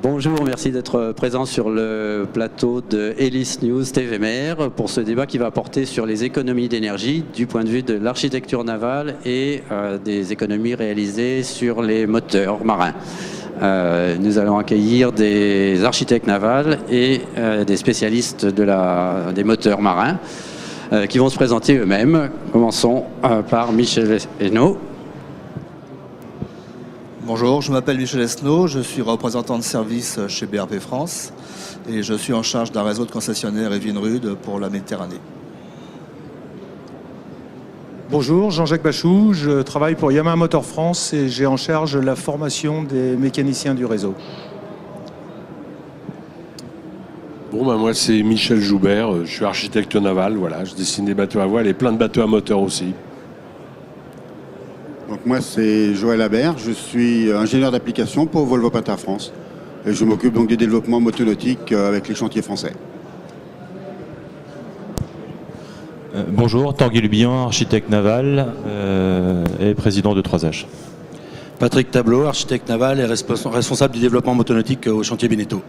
Bonjour, merci d'être présent sur le plateau de Hélice News TVMR pour ce débat qui va porter sur les économies d'énergie du point de vue de l'architecture navale et des économies réalisées sur les moteurs marins. Nous allons accueillir des architectes navals et des spécialistes des moteurs marins qui vont se présenter eux-mêmes. Commençons par Michel Esnault. Bonjour, je m'appelle Michel Esnault, je suis représentant de service chez BRP France et je suis en charge d'un réseau de concessionnaires Evinrude pour la Méditerranée. Bonjour, Jean-Jacques Bachou, je travaille pour Yamaha Motor France et j'ai en charge la formation des mécaniciens du réseau. Bon, moi c'est Michel Joubert, je suis architecte naval, voilà, je dessine des bateaux à voile et plein de bateaux à moteur aussi. Donc moi c'est Joël Habert, je suis ingénieur d'application pour Volvo Penta France et je m'occupe donc du développement motonautique avec les chantiers français. Bonjour, Tanguy Lubian, architecte naval et président de 3H. Patrick Tableau, architecte naval et responsable du développement motonautique au chantier Beneteau.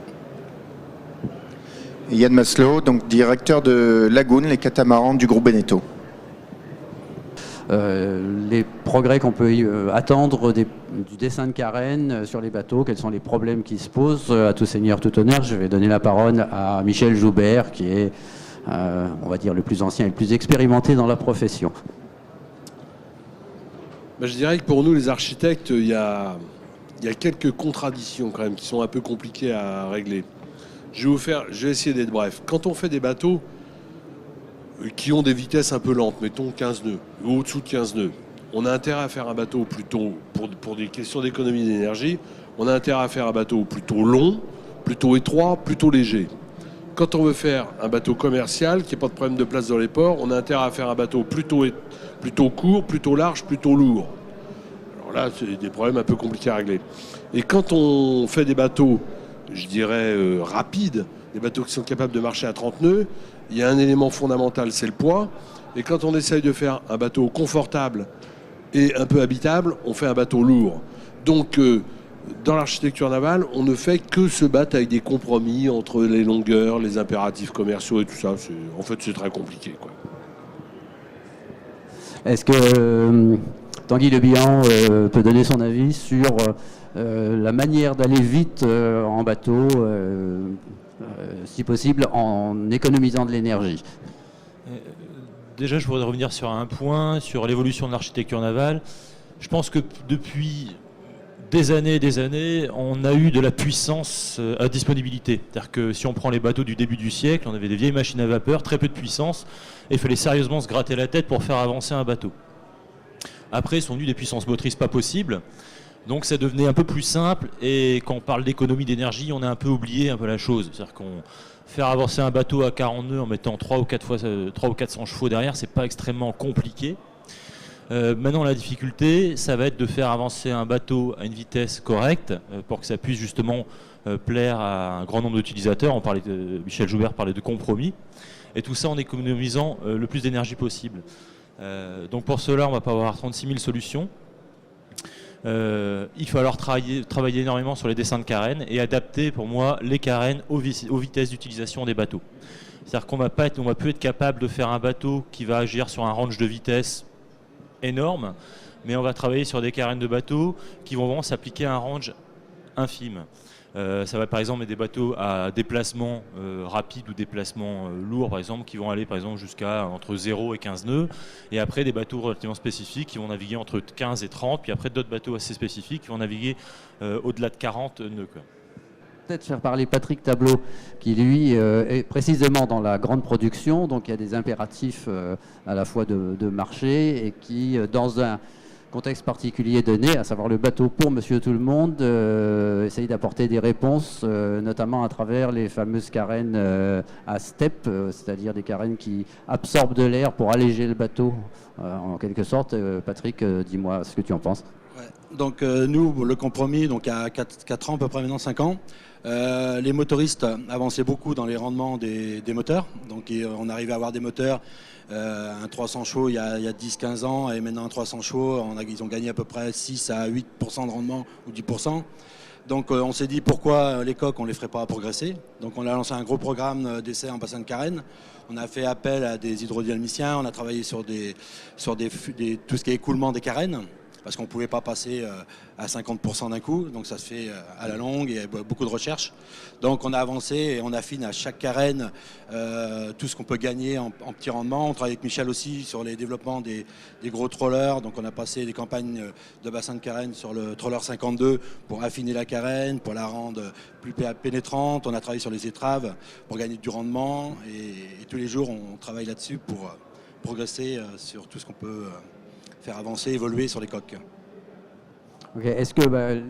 Yann Maslow, donc directeur de Lagoon, les catamarans du groupe Beneteau. Les progrès qu'on peut attendre du dessin de carène sur les bateaux, quels sont les problèmes qui se posent. À tout seigneur, tout honneur, je vais donner la parole à Michel Joubert, qui est, on va dire, le plus ancien et le plus expérimenté dans la profession. Je dirais que pour nous, les architectes, il y a quelques contradictions quand même qui sont un peu compliquées à régler. Je vais essayer d'être bref. Quand on fait des bateaux qui ont des vitesses un peu lentes, mettons 15 nœuds, ou au-dessous de 15 nœuds, on a intérêt à faire un bateau plutôt, pour des questions d'économie d'énergie, on a intérêt à faire un bateau plutôt long, plutôt étroit, plutôt léger. Quand on veut faire un bateau commercial, qui n'a pas de problème de place dans les ports, on a intérêt à faire un bateau plutôt court, plutôt large, plutôt lourd. Alors là, c'est des problèmes un peu compliqués à régler. Et quand on fait des bateaux, je dirais rapides, des bateaux qui sont capables de marcher à 30 nœuds, il y a un élément fondamental, c'est le poids. Et quand on essaye de faire un bateau confortable et un peu habitable, on fait un bateau lourd. Donc, dans l'architecture navale, on ne fait que se battre avec des compromis entre les longueurs, les impératifs commerciaux et tout ça. En fait, c'est très compliqué, quoi. Est-ce que Tanguy Lebihan peut donner son avis sur la manière d'aller vite en bateau, si possible en économisant de l'énergie? Déjà, je voudrais revenir sur un point, sur l'évolution de l'architecture navale. Je pense que depuis des années, on a eu de la puissance à disponibilité. C'est-à-dire que si on prend les bateaux du début du siècle, on avait des vieilles machines à vapeur, très peu de puissance, et il fallait sérieusement se gratter la tête pour faire avancer un bateau. Après, sont venues des puissances motrices pas possibles, donc ça devenait un peu plus simple, et quand on parle d'économie d'énergie, on a un peu oublié un peu la chose. C'est-à-dire qu'on faire avancer un bateau à 40 nœuds en mettant 300 ou 400 chevaux derrière, c'est pas extrêmement compliqué. Maintenant, la difficulté, ça va être de faire avancer un bateau à une vitesse correcte pour que ça puisse justement plaire à un grand nombre d'utilisateurs. Michel Joubert parlait de compromis, et tout ça en économisant le plus d'énergie possible. Donc pour cela, on va pas avoir 36 000 solutions. Il va falloir travailler énormément sur les dessins de carènes et adapter pour moi les carènes aux vitesses d'utilisation des bateaux. C'est-à-dire qu'on va plus être capable de faire un bateut qui va agir sur un range de vitesse énorme, mais on va travailler sur des carènes de bateaux qui vont vraiment s'appliquer à un range infime. Ça va par exemple être des bateaux à déplacement rapide ou déplacement lourd, par exemple, qui vont aller par exemple jusqu'à entre 0 et 15 nœuds, et après des bateaux relativement spécifiques qui vont naviguer entre 15 et 30, puis après d'autres bateaux assez spécifiques qui vont naviguer au-delà de 40 nœuds, quoi. Peut-être faire parler Patrick Tableau, qui lui est précisément dans la grande production, donc il y a des impératifs à la fois de marché, et qui, dans un contexte particulier donné, à savoir le bateau pour Monsieur Tout-le-Monde, essaye d'apporter des réponses, notamment à travers les fameuses carènes à step, c'est-à-dire des carènes qui absorbent de l'air pour alléger le bateau, en quelque sorte. Patrick, dis-moi ce que tu en penses. Ouais. Donc nous, le compromis, donc à 4 ans, à peu près maintenant 5 ans, les motoristes avançaient beaucoup dans les rendements des moteurs. Donc on arrivait à avoir des moteurs, un 300 chevaux il y a 10-15 ans, et maintenant un 300 chevaux, ils ont gagné à peu près 6 à 8% de rendement ou 10%. Donc on s'est dit pourquoi les coques on les ferait pas progresser. Donc on a lancé un gros programme d'essai en bassin de carène. On a fait appel à des hydrodynamiciens, on a travaillé sur tout ce qui est écoulement des carènes, parce qu'on ne pouvait pas passer à 50% d'un coup, donc ça se fait à la longue, il y a beaucoup de recherches. Donc on a avancé et on affine à chaque carène tout ce qu'on peut gagner en petit rendement. On travaille avec Michel aussi sur les développements des gros trollers, donc on a passé des campagnes de bassin de carène sur le troller 52 pour affiner la carène, pour la rendre plus pénétrante. On a travaillé sur les étraves pour gagner du rendement et tous les jours on travaille là-dessus pour progresser sur tout ce qu'on peut faire avancer, évoluer sur les coques. Okay. Est-ce que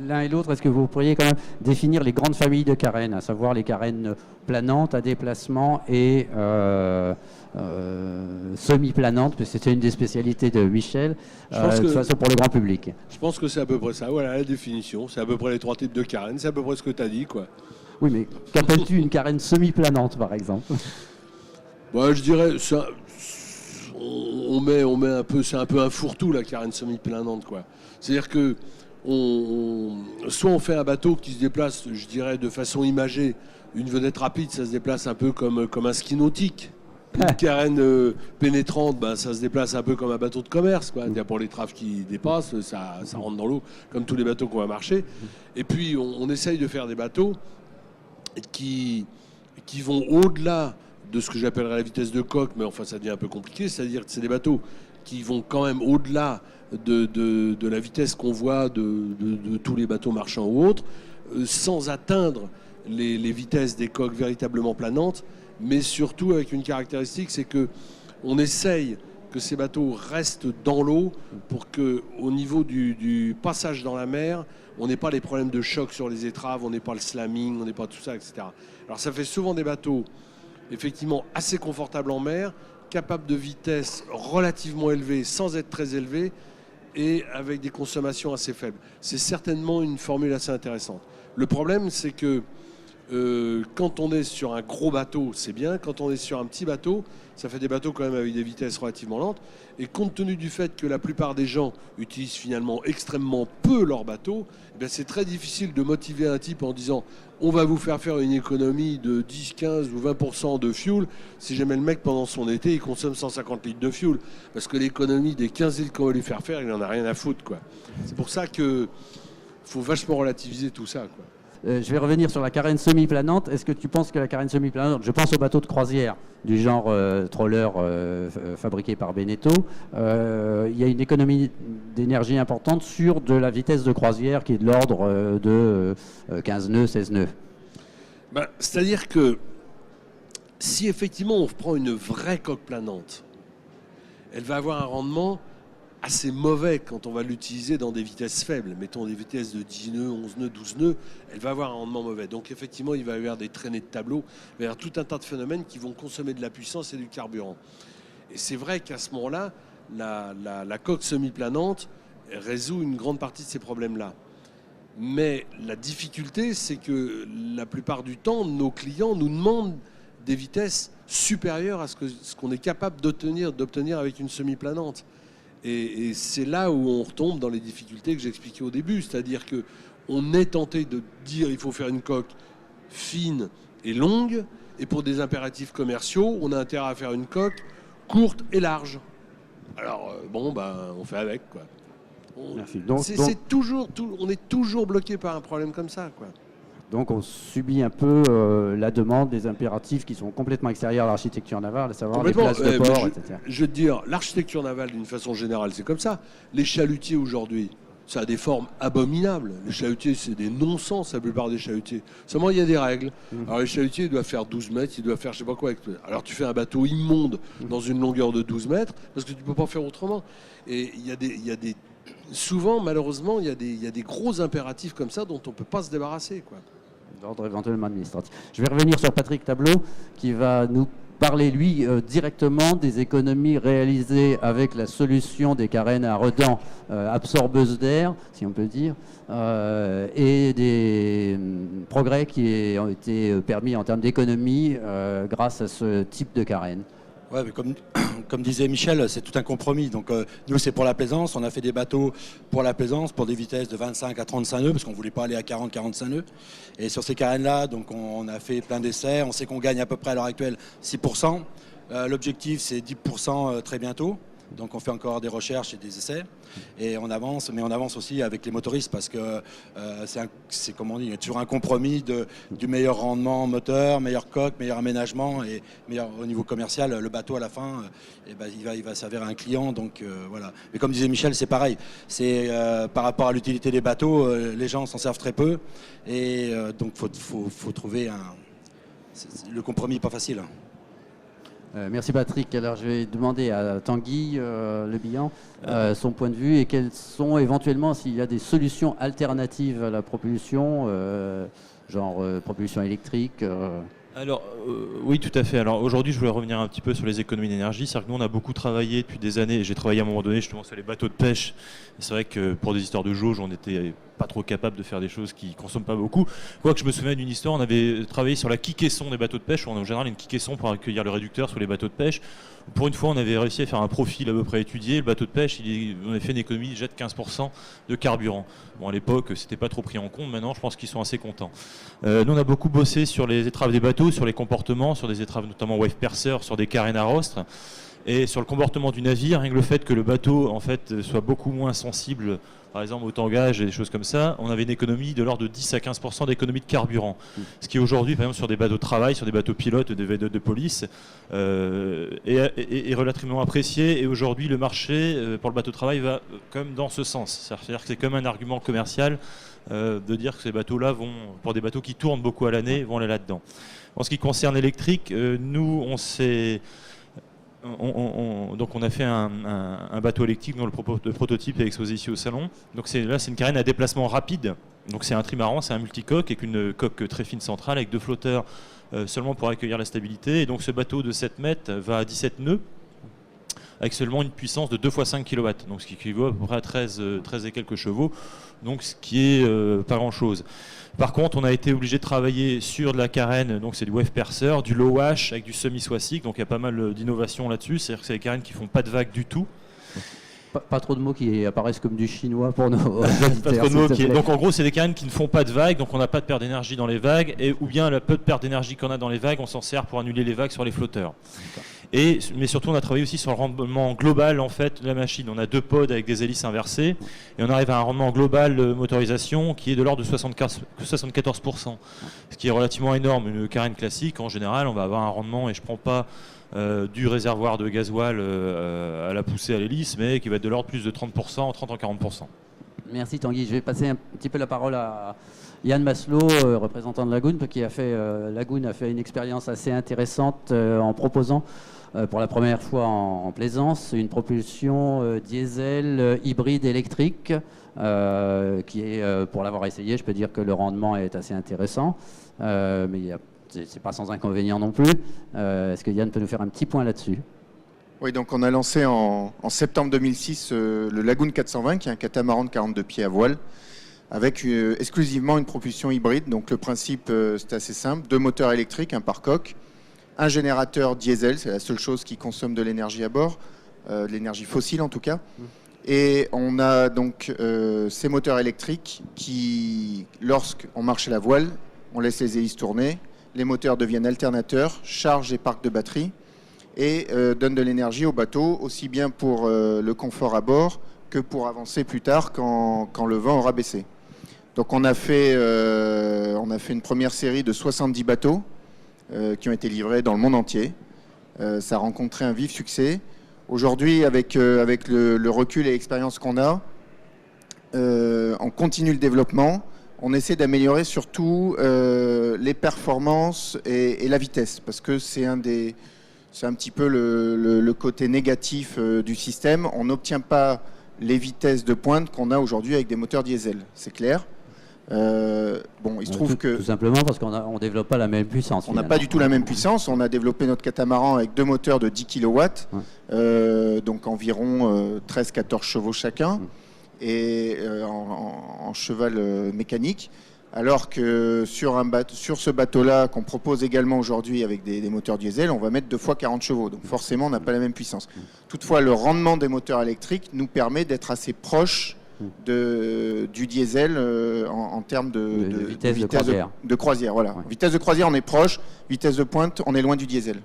l'un et l'autre, est-ce que vous pourriez quand même définir les grandes familles de carènes, à savoir les carènes planantes à déplacement et semi-planantes, parce que c'était une des spécialités de Michel, de toute façon pour le grand public. Je pense que c'est à peu près ça, voilà la définition. C'est à peu près les 3 types de carènes, c'est à peu près ce que tu as dit, quoi. Oui, mais qu'appelles-tu une carène semi-planante, par exemple? Je dirais, ça, on met un peu, c'est un peu un fourre-tout la carène semi-planante, quoi. C'est-à-dire que soit on fait un bateau qui se déplace, je dirais, de façon imagée. Une vedette rapide, ça se déplace un peu comme un ski nautique. Une carène pénétrante, ça se déplace un peu comme un bateau de commerce, quoi. Pour les traves qui dépassent, ça rentre dans l'eau, comme tous les bateaux qu'on va marcher. Et puis on essaye de faire des bateaux qui vont au-delà de ce que j'appellerais la vitesse de coque, mais enfin ça devient un peu compliqué, c'est-à-dire que c'est des bateaux qui vont quand même au-delà de la vitesse qu'on voit de tous les bateaux marchands ou autres, sans atteindre les vitesses des coques véritablement planantes, mais surtout avec une caractéristique, c'est que on essaye que ces bateaux restent dans l'eau pour que, au niveau du passage dans la mer, on n'ait pas les problèmes de choc sur les étraves, on n'ait pas le slamming, on n'ait pas tout ça, etc. Alors ça fait souvent des bateaux effectivement assez confortables en mer, capables de vitesse relativement élevée sans être très élevés et avec des consommations assez faibles. C'est certainement une formule assez intéressante. Le problème, c'est que quand on est sur un gros bateau, c'est bien. Quand on est sur un petit bateau, ça fait des bateaux quand même avec des vitesses relativement lentes. Et compte tenu du fait que la plupart des gens utilisent finalement extrêmement peu leur bateau, c'est très difficile de motiver un type en disant on va vous faire une économie de 10, 15 ou 20% de fuel si jamais le mec pendant son été il consomme 150 litres de fuel. Parce que l'économie des 15 litres qu'on va lui faire, il n'en a rien à foutre, quoi. C'est pour ça qu'il faut vachement relativiser tout ça, quoi. Je vais revenir sur la carène semi-planante. Est-ce que tu penses que la carène semi-planante, je pense aux bateaux de croisière du genre troller fabriqué par Beneteau, il y a une économie d'énergie importante sur de la vitesse de croisière qui est de l'ordre de 15 nœuds, 16 nœuds. C'est-à-dire que si effectivement on prend une vraie coque planante, elle va avoir un rendement assez mauvais quand on va l'utiliser dans des vitesses faibles. Mettons des vitesses de 10 nœuds, 11 nœuds, 12 nœuds, elle va avoir un rendement mauvais. Donc effectivement, il va y avoir des traînées de tableau, il va y avoir tout un tas de phénomènes qui vont consommer de la puissance et du carburant. Et c'est vrai qu'à ce moment-là, la coque semi-planante résout une grande partie de ces problèmes-là. Mais la difficulté, c'est que la plupart du temps, nos clients nous demandent des vitesses supérieures à ce qu'on est capable d'obtenir avec une semi-planante. Et c'est là où on retombe dans les difficultés que j'expliquais au début, c'est-à-dire qu'on est tenté de dire il faut faire une coque fine et longue, et pour des impératifs commerciaux, on a intérêt à faire une coque courte et large. Alors on fait avec, quoi. On est toujours bloqué par un problème comme ça, quoi. Donc on subit un peu la demande des impératifs qui sont complètement extérieurs à l'architecture navale, à savoir les places de port, etc. Je veux te dire, l'architecture navale, d'une façon générale, c'est comme ça. Les chalutiers aujourd'hui, ça a des formes abominables. Les chalutiers, c'est des non-sens, la plupart des chalutiers. Seulement, il y a des règles. Alors les chalutiers, ils doivent faire 12 mètres, ils doivent faire je sais pas quoi. Alors tu fais un bateau immonde dans une longueur de 12 mètres, parce que tu peux pas faire autrement. Et il y a des souvent, malheureusement, il y a des gros impératifs comme ça dont on peut pas se débarrasser, quoi. D'ordre éventuellement administratif. Je vais revenir sur Patrick Tableau qui va nous parler, lui, directement des économies réalisées avec la solution des carènes à redans absorbeuses d'air, si on peut dire, et des progrès qui ont été permis en termes d'économie grâce à ce type de carène. Ouais, mais comme disait Michel, c'est tout un compromis. Donc nous, c'est pour la plaisance. On a fait des bateaux pour la plaisance, pour des vitesses de 25 à 35 nœuds, parce qu'on ne voulait pas aller à 40-45 nœuds. Et sur ces carènes-là, donc on a fait plein d'essais. On sait qu'on gagne à peu près à l'heure actuelle 6%. L'objectif, c'est 10% très bientôt. Donc on fait encore des recherches et des essais et on avance, mais on avance aussi avec les motoristes parce que c'est comme on dit, il y a toujours un compromis du meilleur rendement moteur, meilleur coque, meilleur aménagement et meilleur au niveau commercial. Le bateau à la fin, il va s'avérer un client. Donc voilà. Mais comme disait Michel, c'est pareil. C'est par rapport à l'utilité des bateaux, les gens s'en servent très peu et donc faut trouver le compromis n'est pas facile. Merci Patrick. Alors je vais demander à Tanguy Le Bihan son point de vue et quelles sont éventuellement s'il y a des solutions alternatives à la propulsion, genre propulsion électrique. Alors, oui, tout à fait. Alors aujourd'hui, je voulais revenir un petit peu sur les économies d'énergie. C'est-à-dire que nous, on a beaucoup travaillé depuis des années. J'ai travaillé à un moment donné justement sur les bateaux de pêche. Et c'est vrai que pour des histoires de jauge, on n'était pas trop capable de faire des choses qui ne consomment pas beaucoup. Quoique je me souviens d'une histoire, on avait travaillé sur la quille-caisson des bateaux de pêche. On a en général une quille-caisson pour accueillir le réducteur sur les bateaux de pêche. Pour une fois, on avait réussi à faire un profil à peu près étudié. Le bateau de pêche, on a fait une économie déjà de 15% de carburant. Bon, à l'époque, c'était pas trop pris en compte. Maintenant, je pense qu'ils sont assez contents. Nous, on a beaucoup bossé sur les étraves des bateaux, sur les comportements, sur des étraves notamment wave percer, sur des carènes à rostre. Et sur le comportement du navire, rien que le fait que le bateau en fait, soit beaucoup moins sensible, par exemple au tangage et des choses comme ça, on avait une économie de l'ordre de 10 à 15% d'économie de carburant. Ce qui aujourd'hui, par exemple sur des bateaux de travail, sur des bateaux pilotes, des V2 de police, est relativement apprécié. Et aujourd'hui, le marché pour le bateau de travail va comme dans ce sens. C'est-à-dire que c'est comme un argument commercial de dire que ces bateaux-là vont, pour des bateaux qui tournent beaucoup à l'année, vont aller là-dedans. En ce qui concerne l'électrique, nous, on s'est... Donc on a fait un bateau électrique dont le prototype est exposé ici au salon. Donc là c'est une carène à déplacement rapide. Donc c'est un trimaran, c'est un multicoque avec une coque très fine centrale avec 2 flotteurs seulement pour accueillir la stabilité. Et donc ce bateau de 7 mètres va à 17 nœuds avec seulement une puissance de 2 x 5 kW. Donc ce qui équivaut à peu près à 13 et quelques chevaux. Donc ce qui est pas grand chose. Par contre, on a été obligé de travailler sur de la carène, donc c'est du wave percer, du low wash avec du semi-swasic, donc il y a pas mal d'innovations là-dessus. C'est-à-dire que c'est des carènes qui font pas de vagues du tout. Pas trop de mots qui apparaissent comme du chinois pour nos pas trop de mots donc en gros, c'est des carènes qui ne font pas de vagues, donc on n'a pas de perte d'énergie dans les vagues, ou bien le peu de perte d'énergie qu'on a dans les vagues, on s'en sert pour annuler les vagues sur les flotteurs. Mais surtout, on a travaillé aussi sur le rendement global en fait, de la machine. On a 2 pods avec des hélices inversées et on arrive à un rendement global de motorisation qui est de l'ordre de 74%, ce qui est relativement énorme. Une carène classique, en général, on va avoir un rendement, et je ne prends pas du réservoir de gasoil à la poussée à l'hélice, mais qui va être de l'ordre plus de 30%, 30 à 40%. Merci Tanguy. Je vais passer un petit peu la parole à Yann Maslow, représentant de Lagoon, qui a fait, Lagoon a fait une expérience assez intéressante en proposant pour la première fois en plaisance une propulsion diesel hybride électrique qui est, pour l'avoir essayé, je peux dire que le rendement est assez intéressant, mais c'est pas sans inconvénient non plus. Est-ce que Yann peut nous faire un petit point là-dessus ? Oui, donc on a lancé en septembre 2006 le Lagoon 420, qui est un catamaran de 42 pieds à voile, avec exclusivement une propulsion hybride. Donc le principe, c'est assez simple, 2 moteurs électriques, un pare-coque, un générateur diesel, c'est la seule chose qui consomme de l'énergie à bord, de l'énergie fossile en tout cas. Et on a donc ces moteurs électriques qui, lorsqu'on marche à la voile, on laisse les hélices tourner, les moteurs deviennent alternateurs, chargent et parquent de batterie et donnent de l'énergie au bateau, aussi bien pour le confort à bord que pour avancer plus tard quand le vent aura baissé. Donc on a fait une première série de 70 bateaux qui ont été livrés dans le monde entier. Ça a rencontré un vif succès. Aujourd'hui, avec le recul et l'expérience qu'on a, on continue le développement. On essaie d'améliorer surtout les performances et la vitesse, parce que c'est un petit peu le côté négatif du système. On n'obtient pas les vitesses de pointe qu'on a aujourd'hui avec des moteurs diesel, c'est clair. Il se trouve que... Tout simplement parce qu'on ne développe pas la même puissance. On n'a pas du tout la même puissance. On a développé notre catamaran avec 2 moteurs de 10 kW, donc environ 13-14 chevaux chacun, et en cheval mécanique, Alors que sur ce bateau-là, qu'on propose également aujourd'hui avec des moteurs diesel, on va mettre 2 fois 40 chevaux. Donc forcément, on n'a pas la même puissance. Toutefois, le rendement des moteurs électriques nous permet d'être assez proche du diesel en termes de vitesse de croisière. De croisière, voilà. Ouais. Vitesse de croisière, on est proche. Vitesse de pointe, on est loin du diesel.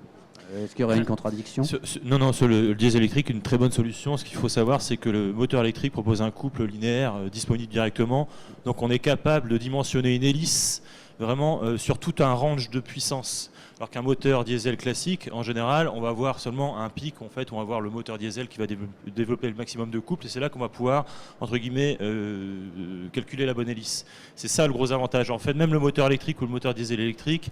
Est-ce qu'il y aurait une contradiction? Non, sur le diesel électrique, une très bonne solution. Ce qu'il faut savoir, c'est que le moteur électrique propose un couple linéaire disponible directement. Donc on est capable de dimensionner une hélice vraiment sur tout un range de puissance. Alors qu'un moteur diesel classique, en général, on va avoir seulement un pic, en fait, on va avoir le moteur diesel qui va développer le maximum de couple, et c'est là qu'on va pouvoir, entre guillemets, calculer la bonne hélice. C'est ça le gros avantage. En fait, même le moteur électrique ou le moteur diesel électrique,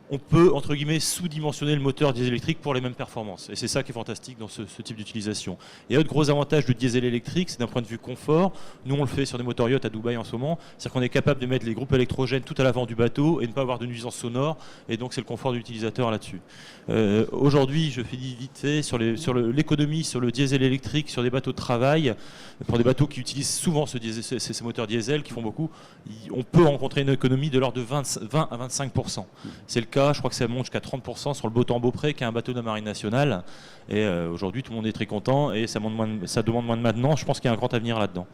on peut, entre guillemets, sous-dimensionner le moteur diesel électrique pour les mêmes performances. Et c'est ça qui est fantastique dans ce type d'utilisation. Et autre gros avantage du diesel électrique, c'est d'un point de vue confort. Nous, on le fait sur des moteurs yacht à Dubaï en ce moment. C'est-à-dire qu'on est capable de mettre les groupes électrogènes tout à l'avant du bateau et ne pas avoir de nuisance sonore. Et donc, c'est le confort de l'utilisateur là-dessus. Aujourd'hui, je fais vite fait sur l'économie, sur le diesel électrique, sur des bateaux de travail, pour des bateaux qui utilisent souvent ces moteurs diesel, qui font beaucoup, on peut rencontrer une économie de l'ordre de 20 à 25%. C'est le cas, je crois que ça monte jusqu'à 30% sur le Beau-Temps Beaupré, qui est un bateau de la Marine nationale. Et aujourd'hui, tout le monde est très content et ça demande moins de maintenance. Je pense qu'il y a un grand avenir là-dedans.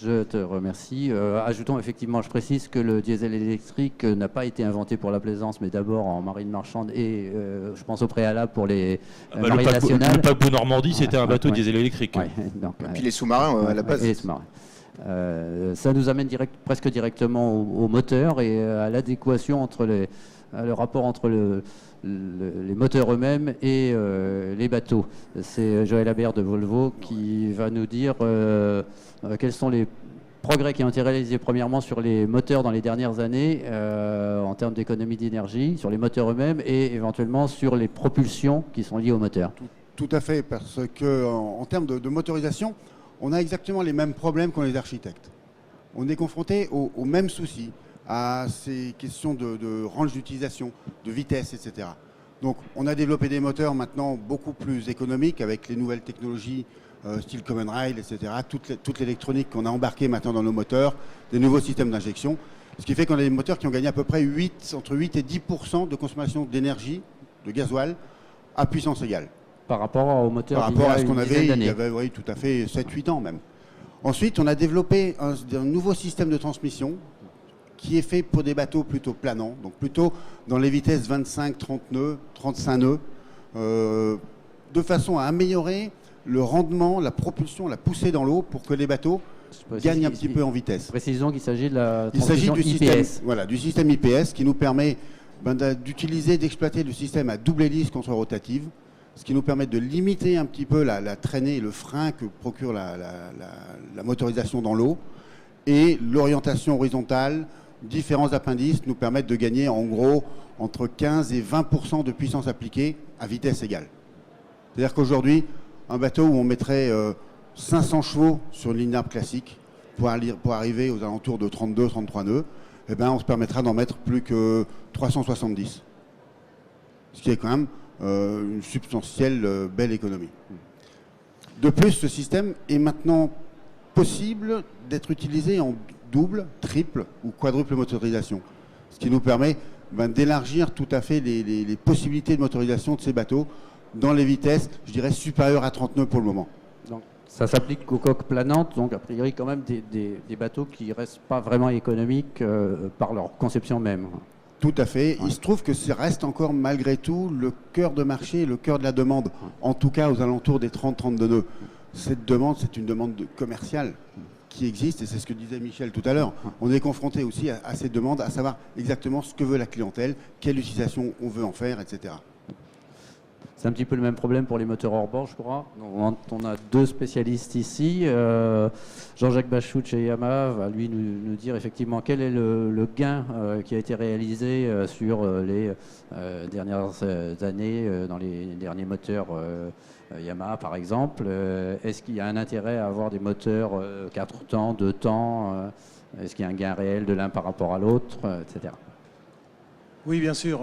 Je te remercie. Ajoutons effectivement, je précise que le diesel électrique n'a pas été inventé pour la plaisance, mais d'abord en marine marchande et je pense au préalable pour les marines nationales. Le paquebot Normandie, c'était un bateau diesel électrique. Ouais, donc, Et puis les sous-marins à la base. Et les sous-marins. Ça nous amène presque directement au moteur et à l'adéquation entre le rapport entre les moteurs eux-mêmes et les bateaux. C'est Joël Habert de Volvo qui va nous dire quels sont les progrès qui ont été réalisés premièrement sur les moteurs dans les dernières années en termes d'économie d'énergie, sur les moteurs eux-mêmes et éventuellement sur les propulsions qui sont liées aux moteurs. Tout à fait, parce que en termes de motorisation, on a exactement les mêmes problèmes qu'ont les architectes. On est confronté aux mêmes soucis, à ces questions de range d'utilisation, de vitesse, etc. Donc on a développé des moteurs maintenant beaucoup plus économiques avec les nouvelles technologies style Common Rail, etc. Toute l'électronique qu'on a embarquée maintenant dans nos moteurs, des nouveaux systèmes d'injection. Ce qui fait qu'on a des moteurs qui ont gagné à peu près entre 8 et 10% de consommation d'énergie, de gasoil, à puissance égale. Par rapport aux moteurs par rapport à ce qu'on avait il y avait, oui, tout à fait 7-8 ans même. Ensuite, on a développé un nouveau système de transmission qui est fait pour des bateaux plutôt planants, donc plutôt dans les vitesses 25-30 nœuds, 35 nœuds, de façon à améliorer le rendement, la propulsion, la poussée dans l'eau pour que les bateaux gagnent un petit peu en vitesse. Précisons qu'il s'agit de la transmission IPS. Du système IPS qui nous permet d'exploiter le système à double hélice contre-rotative, ce qui nous permet de limiter un petit peu la traînée et le frein que procure la motorisation dans l'eau. Et l'orientation horizontale, différents appendices nous permettent de gagner en gros entre 15 et 20% de puissance appliquée à vitesse égale. C'est-à-dire qu'aujourd'hui, un bateau où on mettrait 500 chevaux sur une ligne d'arbre classique pour arriver aux alentours de 32-33 nœuds, eh ben, on se permettra d'en mettre plus que 370. Ce qui est quand même une substantielle belle économie. De plus, ce système est maintenant possible d'être utilisé en double, triple ou quadruple motorisation. Ce qui nous permet d'élargir tout à fait les possibilités de motorisation de ces bateaux dans les vitesses, je dirais, supérieures à 30 nœuds pour le moment. Donc, ça s'applique aux coques planantes, donc a priori quand même des bateaux qui ne restent pas vraiment économiques par leur conception même. Tout à fait. Il se trouve que ça reste encore malgré tout le cœur de marché, le cœur de la demande, en tout cas aux alentours des 30-32 nœuds. Cette demande, c'est une demande commerciale qui existe, et c'est ce que disait Michel tout à l'heure. On est confronté aussi à cette demande, à savoir exactement ce que veut la clientèle, quelle utilisation on veut en faire, etc. C'est un petit peu le même problème pour les moteurs hors bord, je crois. Donc, on a deux spécialistes ici. Jean-Jacques Bachou de chez Yamaha va lui nous dire effectivement quel est le gain qui a été réalisé sur les dernières années dans les derniers moteurs Yamaha par exemple. Est-ce qu'il y a un intérêt à avoir des moteurs 4 temps, 2 temps Est-ce qu'il y a un gain réel de l'un par rapport à l'autre, etc. Oui, bien sûr.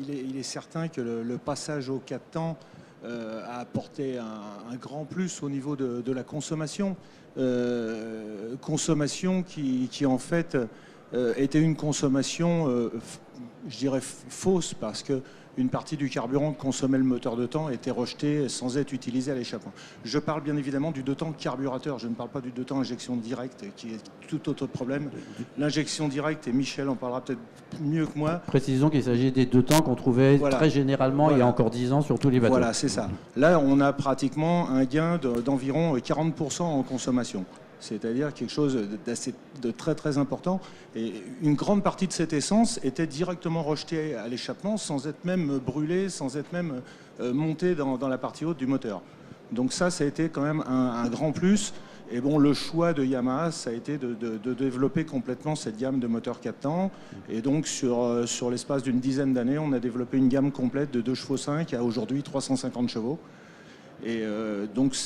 Il est certain que le passage aux 4 temps a apporté un grand plus au niveau de la consommation. Consommation qui en fait était une consommation, je dirais, fausse, parce que une partie du carburant que consommait le moteur de temps était rejetée sans être utilisé à l'échappement. Je parle bien évidemment du deux temps carburateur, je ne parle pas du deux temps injection directe, qui est tout autre problème. L'injection directe, et Michel en parlera peut-être mieux que moi. Précisons qu'il s'agit des deux temps qu'on trouvait très généralement il y a encore 10 ans sur tous les bateaux. Voilà, c'est ça. Là, on a pratiquement un gain d'environ 40% en consommation. C'est-à-dire quelque chose de très très important. Et une grande partie de cette essence était directement rejetée à l'échappement sans être même brûlée, sans être même montée dans la partie haute du moteur. Donc ça a été quand même un grand plus. Et bon, le choix de Yamaha, ça a été de développer complètement cette gamme de moteurs 4 temps. Et donc sur l'espace d'une dizaine d'années, on a développé une gamme complète de 2 chevaux 5 à aujourd'hui 350 chevaux. Et donc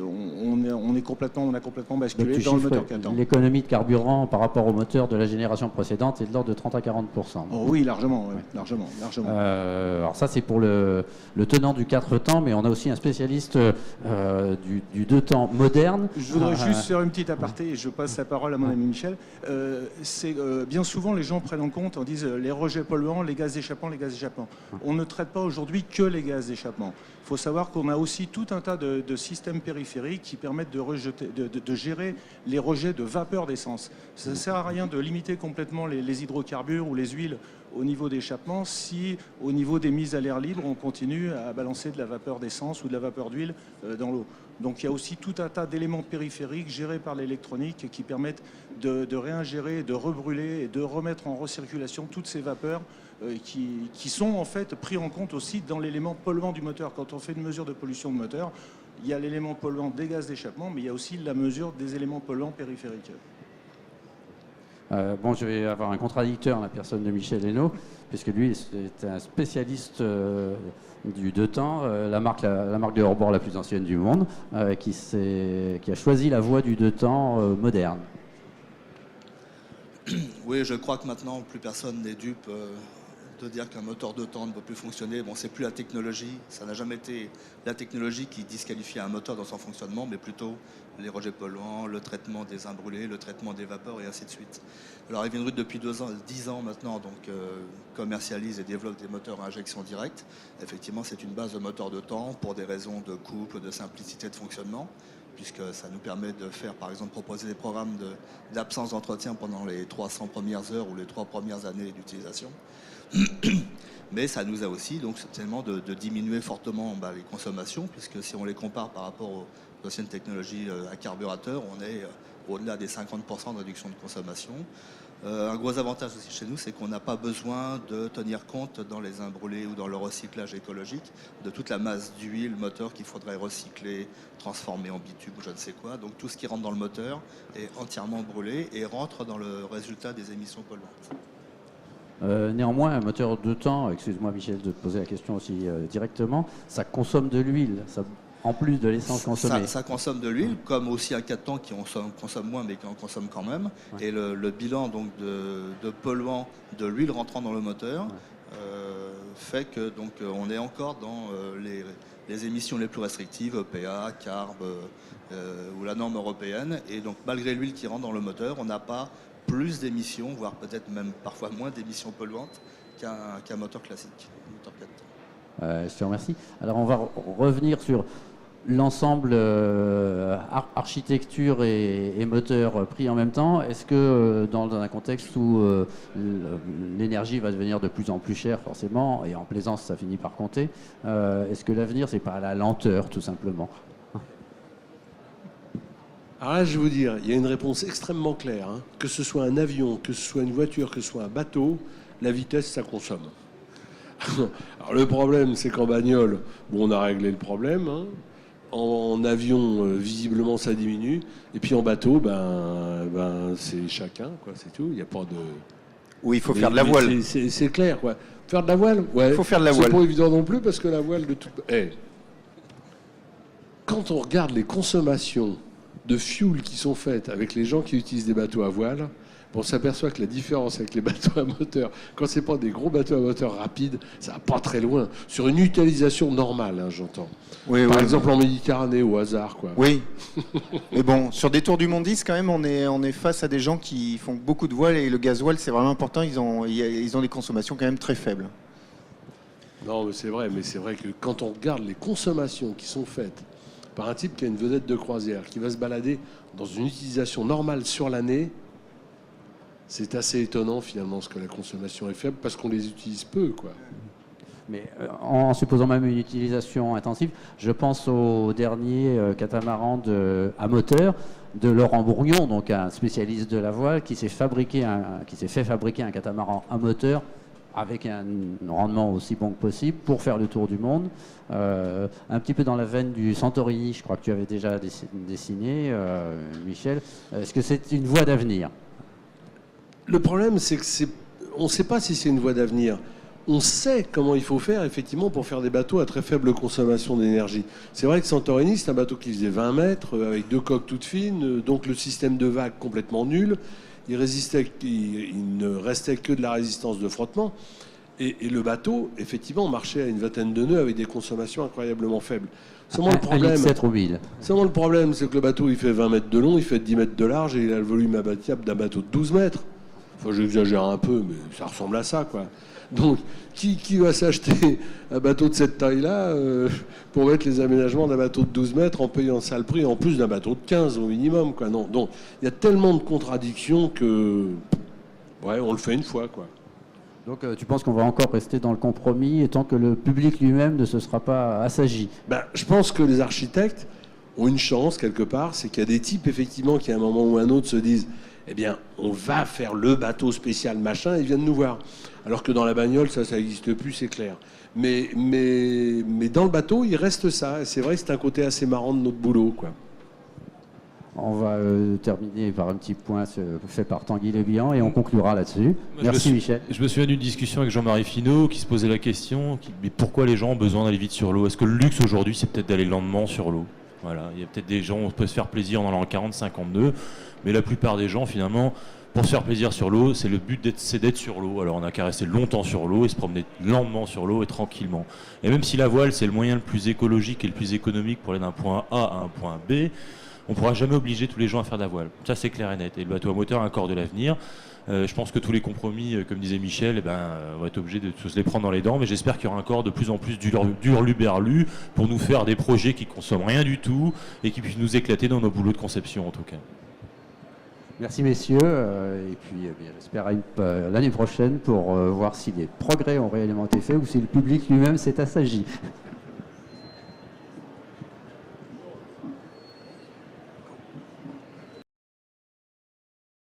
on a complètement basculé dans le moteur 4 temps. L'économie de carburant par rapport au moteur de la génération précédente est de l'ordre de 30 à 40%. Oh oui, largement, largement. Alors ça c'est pour le tenant du 4 temps, mais on a aussi un spécialiste du 2 temps moderne. Je voudrais juste faire une petite aparté, et je passe la parole à mon ami Michel. Bien souvent les gens prennent en compte, on dit les rejets polluants, les gaz d'échappement, les gaz d'échappement. On ne traite pas aujourd'hui que les gaz d'échappement. Il faut savoir qu'on a aussi tout un tas de systèmes périphériques qui permettent de gérer les rejets de vapeur d'essence. Ça ne sert à rien de limiter complètement les hydrocarbures ou les huiles au niveau d'échappement si au niveau des mises à l'air libre on continue à balancer de la vapeur d'essence ou de la vapeur d'huile dans l'eau. Donc il y a aussi tout un tas d'éléments périphériques gérés par l'électronique qui permettent de réingérer, de rebrûler et de remettre en recirculation toutes ces vapeurs qui sont en fait pris en compte aussi dans l'élément polluant du moteur. Quand on fait une mesure de pollution de moteur, il y a l'élément polluant des gaz d'échappement, mais il y a aussi la mesure des éléments polluants périphériques. Je vais avoir un contradicteur, la personne de Michel Hesnaut, puisque lui est un spécialiste du deux temps, la marque de hors-bord la plus ancienne du monde, qui a choisi la voie du deux temps moderne. Oui, je crois que maintenant, plus personne n'est dupe de dire qu'un moteur de temps ne peut plus fonctionner. Bon, c'est plus la technologie, ça n'a jamais été la technologie qui disqualifie un moteur dans son fonctionnement, mais plutôt les rejets polluants, le traitement des imbrûlés, le traitement des vapeurs et ainsi de suite. Alors Evinrude, depuis 10 ans maintenant, donc, commercialise et développe des moteurs à injection directe. Effectivement, c'est une base de moteur de temps pour des raisons de couple, de simplicité de fonctionnement, puisque ça nous permet de faire, par exemple, proposer des programmes d'absence d'entretien pendant les 300 premières heures ou les 3 premières années d'utilisation. Mais ça nous a aussi donc certainement de diminuer fortement les consommations, puisque si on les compare par rapport aux anciennes technologies à carburateur, on est au-delà des 50% de réduction de consommation. Un gros avantage aussi chez nous, c'est qu'on n'a pas besoin de tenir compte dans les imbrûlés ou dans le recyclage écologique de toute la masse d'huile moteur qu'il faudrait recycler, transformer en bitume ou je ne sais quoi. Donc tout ce qui rentre dans le moteur est entièrement brûlé et rentre dans le résultat des émissions polluantes. Néanmoins, un moteur de temps, excuse-moi Michel de te poser la question aussi directement, ça consomme de l'huile, en plus de l'essence consommée. Ça consomme de l'huile, comme aussi un 4 temps qui consomme moins mais qui en consomme quand même. Ouais. Et le bilan donc, de polluants de l'huile rentrant dans le moteur fait que donc, on est encore dans les émissions les plus restrictives, EPA, CARB ou la norme européenne. Et donc malgré l'huile qui rentre dans le moteur, on n'a pas plus d'émissions, voire peut-être même parfois moins d'émissions polluantes qu'un moteur classique, un moteur 4 temps. Je te remercie. Alors on va revenir sur l'ensemble architecture et moteur pris en même temps. Est-ce que dans un contexte où l'énergie va devenir de plus en plus chère forcément, et en plaisance ça finit par compter, est-ce que l'avenir c'est pas la lenteur tout simplement? Alors là, je vais vous dire, il y a une réponse extrêmement claire. Hein. Que ce soit un avion, que ce soit une voiture, que ce soit un bateau, la vitesse, ça consomme. Alors le problème, c'est qu'en bagnole, on a réglé le problème. Hein. En avion, visiblement, ça diminue. Et puis en bateau, c'est chacun, quoi, c'est tout. Il n'y a pas de... Oui, il faut faire de la voile. C'est clair, quoi. Faire de la voile, ouais. Il faut faire de la voile. C'est pas évident non plus, parce que la voile de tout... Quand on regarde les consommations de fuel qui sont faites avec les gens qui utilisent des bateaux à voile, On s'aperçoit que la différence avec les bateaux à moteur, quand c'est pas des gros bateaux à moteur rapides, ça va pas très loin. Sur une utilisation normale, hein, j'entends. Oui, Par oui. exemple en Méditerranée, au hasard, quoi. Oui. Mais bon, sur des tours du monde 10, quand même, on est face à des gens qui font beaucoup de voiles et le gasoil, c'est vraiment important. Ils ont des consommations quand même très faibles. Non, mais c'est vrai que quand on regarde les consommations qui sont faites par un type qui a une vedette de croisière, qui va se balader dans une utilisation normale sur l'année, c'est assez étonnant finalement ce que la consommation est faible parce qu'on les utilise peu, quoi. Mais en supposant même une utilisation intensive, je pense au dernier catamaran à moteur de Laurent Bourgnon, donc un spécialiste de la voile, qui s'est fait fabriquer un catamaran à moteur avec un rendement aussi bon que possible pour faire le tour du monde. Un petit peu dans la veine du Santorini, je crois que tu avais déjà dessiné, Michel. Est-ce que c'est une voie d'avenir ? Le problème, c'est que on ne sait pas si c'est une voie d'avenir. On sait comment il faut faire, effectivement, pour faire des bateaux à très faible consommation d'énergie. C'est vrai que Santorini, c'est un bateau qui faisait 20 mètres, avec 2 coques toutes fines, donc le système de vague complètement nul. Il ne restait que de la résistance de frottement. Et le bateau, effectivement, marchait à une vingtaine de nœuds avec des consommations incroyablement faibles. Seulement le problème, c'est que le bateau, il fait 20 mètres de long, il fait 10 mètres de large et il a le volume abattable d'un bateau de 12 mètres. Enfin, j'exagère un peu, mais ça ressemble à ça, quoi. Donc, qui va s'acheter un bateau de cette taille-là pour mettre les aménagements d'un bateau de 12 mètres en payant ça le prix, en plus d'un bateau de 15 au minimum, quoi. Non. Donc, il y a tellement de contradictions que, ouais, on le fait une fois, quoi. Donc tu penses qu'on va encore rester dans le compromis et tant que le public lui-même ne se sera pas assagi? Je pense que les architectes ont une chance quelque part, c'est qu'il y a des types effectivement qui à un moment ou un autre se disent eh bien on va faire le bateau spécial machin et ils viennent nous voir. Alors que dans la bagnole ça n'existe plus, c'est clair. Mais dans le bateau il reste ça et c'est vrai que c'est un côté assez marrant de notre boulot, quoi. On va terminer par un petit point fait par Tanguy Le Bihan et on conclura là-dessus. Merci Michel. Je me souviens d'une discussion avec Jean-Marie Finot qui se posait la question mais pourquoi les gens ont besoin d'aller vite sur l'eau? Est-ce que le luxe aujourd'hui c'est peut-être d'aller lentement sur l'eau? Voilà, il y a peut-être des gens, on peut se faire plaisir en allant à 40-50 nœuds, mais la plupart des gens finalement, pour se faire plaisir sur l'eau, c'est le but c'est d'être sur l'eau. Alors on a qu'à rester longtemps sur l'eau et se promener lentement sur l'eau et tranquillement. Et même si la voile c'est le moyen le plus écologique et le plus économique pour aller d'un point A à un point B, on ne pourra jamais obliger tous les gens à faire de la voile. Ça, c'est clair et net. Et le bateau à moteur a encore de l'avenir. Je pense que tous les compromis, comme disait Michel, on va être obligés de se les prendre dans les dents. Mais j'espère qu'il y aura encore de plus en plus d'hurluberlu pour nous faire des projets qui ne consomment rien du tout et qui puissent nous éclater dans nos boulots de conception, en tout cas. Merci messieurs. Et puis j'espère l'année prochaine pour voir si les progrès ont réellement été faits ou si le public lui-même s'est assagi.